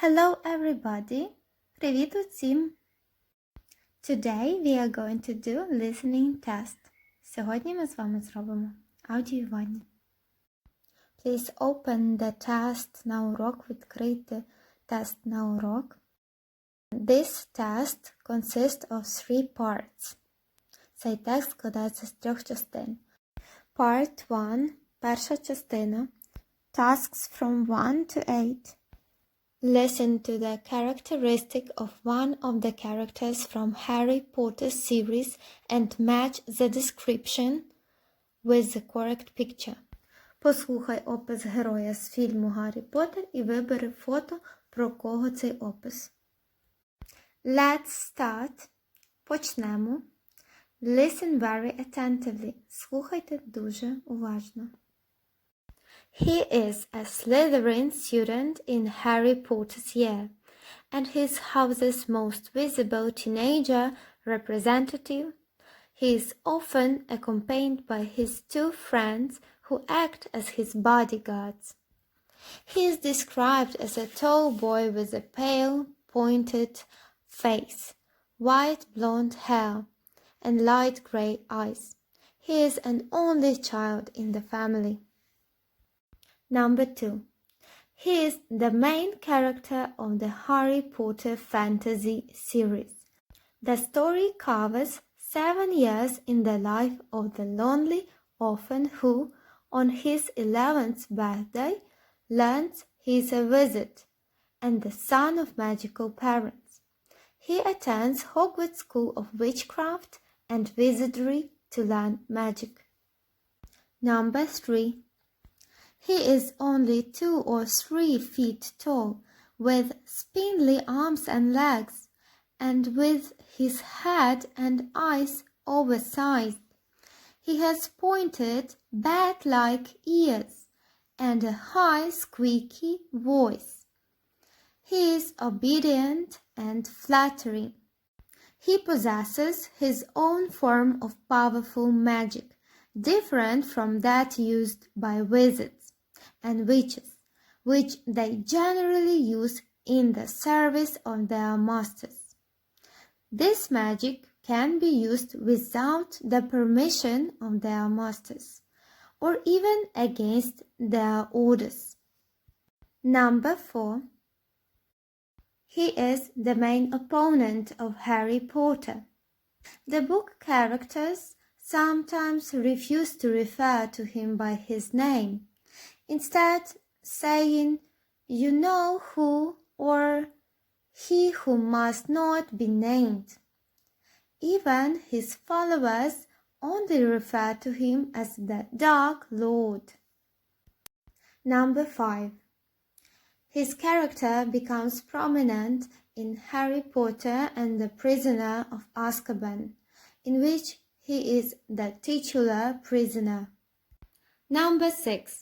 Hello everybody! Привіт усім! Today we are going to do listening test. Сьогодні ми з вами зробимо аудіювання. Please open the test на урок, відкрийте тест на урок. This test consists of 3 parts. Цей текст складається з 3 частин. Part 1, перша частина. Tasks from 1 to 8. Listen to the characteristic of one of the characters from Harry Potter series and match the description with the correct picture. Послухай опис героя з фільму «Гаррі Поттер» і вибери фото, про кого цей опис. Let's start. Почнемо. Listen very attentively. Слухайте дуже уважно. He is a Slytherin student in Harry Potter's year, and his house's most visible teenager representative. He is often accompanied by his 2 friends who act as his bodyguards. He is described as a tall boy with a pale, pointed face, white blonde hair, and light grey eyes. He is an only child in the family. Number 2. He is the main character of the Harry Potter fantasy series. The story covers 7 years in the life of the lonely orphan who, on his 11th birthday, learns he is a wizard and the son of magical parents. He attends Hogwarts School of Witchcraft and Wizardry to learn magic. Number 3. He is only 2 or 3 feet tall, with spindly arms and legs, and with his head and eyes oversized. He has pointed, bat-like ears and a high, squeaky voice. He is obedient and flattering. He possesses his own form of powerful magic, different from that used by wizards and witches, which they generally use in the service of their masters. This magic can be used without the permission of their masters, or even against their orders. Number 4. He is the main opponent of Harry Potter. The book characters sometimes refuse to refer to him by his name, instead saying, "You know who," or "he who must not be named." Even his followers only refer to him as the Dark Lord. Number 5. His character becomes prominent in Harry Potter and the Prisoner of Azkaban, in which he is the titular prisoner. Number 6.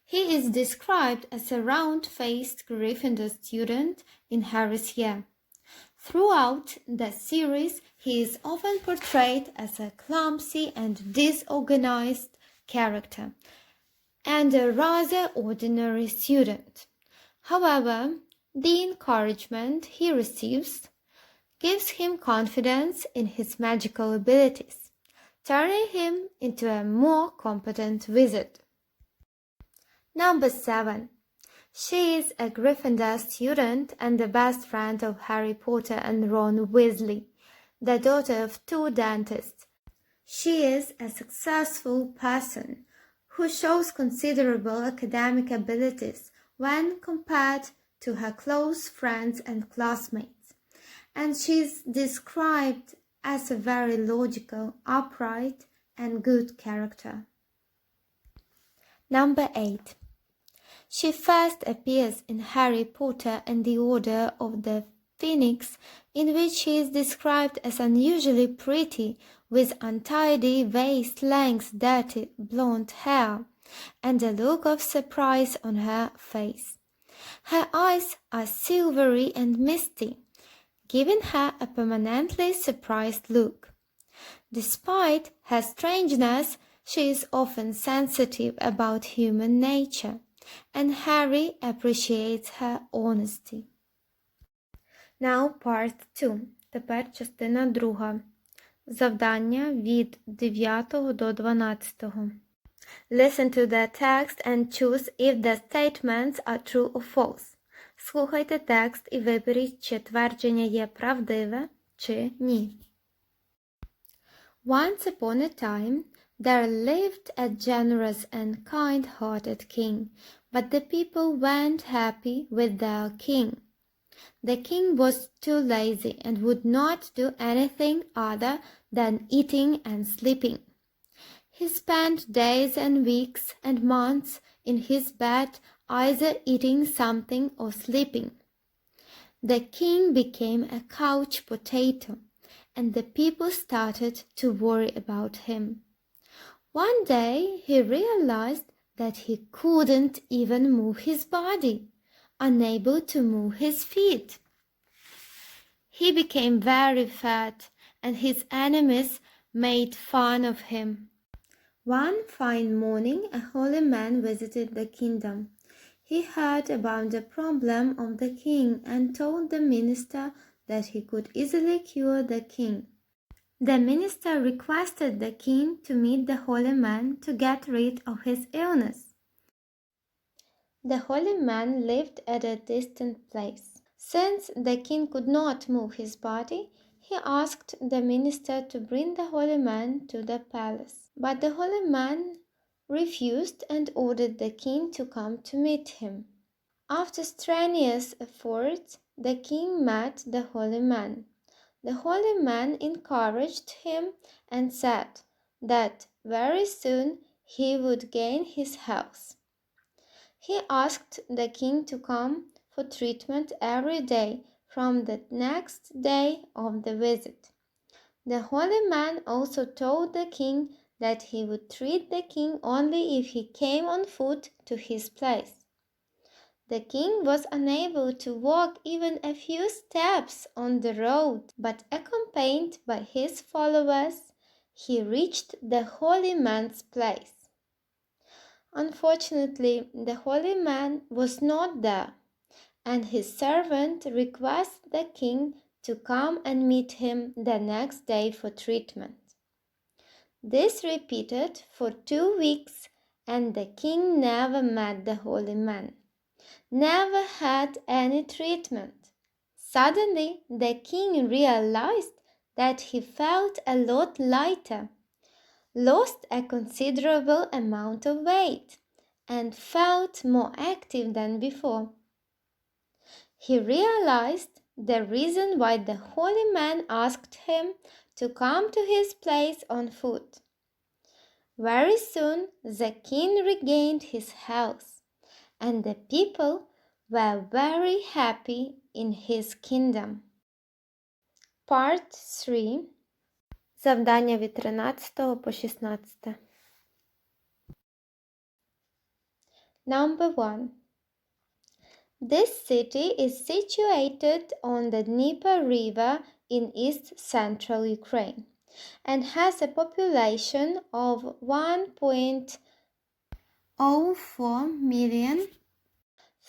He is described as a round-faced Gryffindor student in Harry's year. Throughout the series, he is often portrayed as a clumsy and disorganized character, and a rather ordinary student. However, the encouragement he receives gives him confidence in his magical abilities, turning him into a more competent wizard. Number 7. She is a Gryffindor student and the best friend of Harry Potter and Ron Weasley, the daughter of 2 dentists. She is a successful person who shows considerable academic abilities when compared to her close friends and classmates, and she is described as a very logical, upright, and good character. Number 8. She first appears in Harry Potter and the Order of the Phoenix, in which she is described as unusually pretty, with untidy waist-length dirty blonde hair, and a look of surprise on her face. Her eyes are silvery and misty, giving her a permanently surprised look. Despite her strangeness, she is often sensitive about human nature, and Harry appreciates her honesty. Now part 2. Тепер частина 2. Завдання від 9 до 12. Listen to the text and choose if the statements are true or false. Слухайте текст і виберіть, чи твердження є правдиве, чи ні. Once upon a time, there lived a generous and kind-hearted king, but the people weren't happy with their king. The king was too lazy and would not do anything other than eating and sleeping. He spent days and weeks and months in his bed, either eating something or sleeping. The king became a couch potato, and the people started to worry about him. One day he realized that he couldn't even move his body, unable to move his feet. He became very fat, and his enemies made fun of him. One fine morning, a holy man visited the kingdom. He heard about the problem of the king and told the minister that he could easily cure the king. The minister requested the king to meet the holy man to get rid of his illness. The holy man lived at a distant place. Since the king could not move his body, he asked the minister to bring the holy man to the palace. But the holy man refused and ordered the king to come to meet him. After strenuous efforts, the king met the holy man. The holy man encouraged him and said that very soon he would gain his health. He asked the king to come for treatment every day from the next day of the visit. The holy man also told the king that he would treat the king only if he came on foot to his place. The king was unable to walk even a few steps on the road, but accompanied by his followers, he reached the holy man's place. Unfortunately, the holy man was not there, and his servant requested the king to come and meet him the next day for treatment. This repeated for 2 weeks, and the king never met the holy man, never had any treatment. Suddenly, the king realized that he felt a lot lighter, lost a considerable amount of weight, and felt more active than before. He realized the reason why the holy man asked him to come to his place on foot. Very soon the king regained his health, and the people were very happy in his kingdom. Part 3. Завдання від 13 по 16. Number 1. This city is situated on the Dnieper River in east-central Ukraine and has a population of 1.04 million,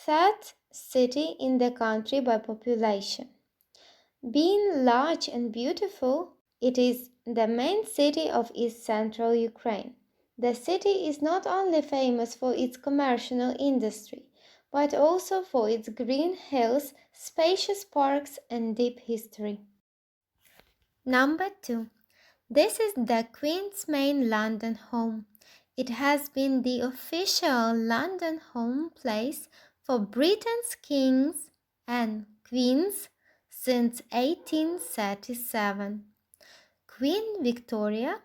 third city in the country by population. Being large and beautiful, it is the main city of east-central Ukraine. The city is not only famous for its commercial industry, but also for its green hills, spacious parks, and deep history. Number 2. This is the Queen's main London home. It has been the official London home place for Britain's kings and queens since 1837. Queen Victoria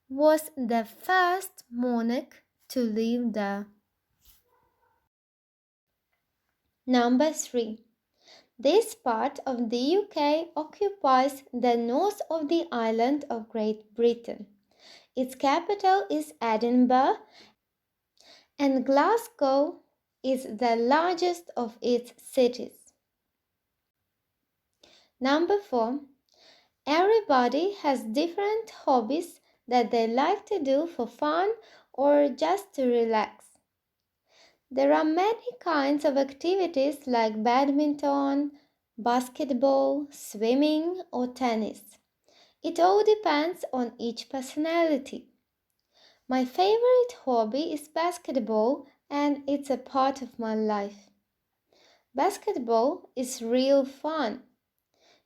was the first monarch to live there. Number 3. This part of the UK occupies the north of the island of Great Britain. Its capital is Edinburgh, and Glasgow is the largest of its cities. Number 4. Everybody has different hobbies that they like to do for fun or just to relax. There are many kinds of activities like badminton, basketball, swimming, or tennis. It all depends on each personality. My favorite hobby is basketball, and it's a part of my life. Basketball is real fun.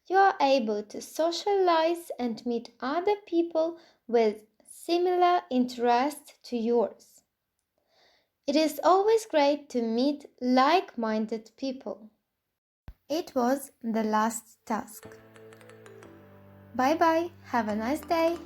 You are able to socialize and meet other people with similar interests to yours. It is always great to meet like-minded people. It was the last task. Bye bye, have a nice day.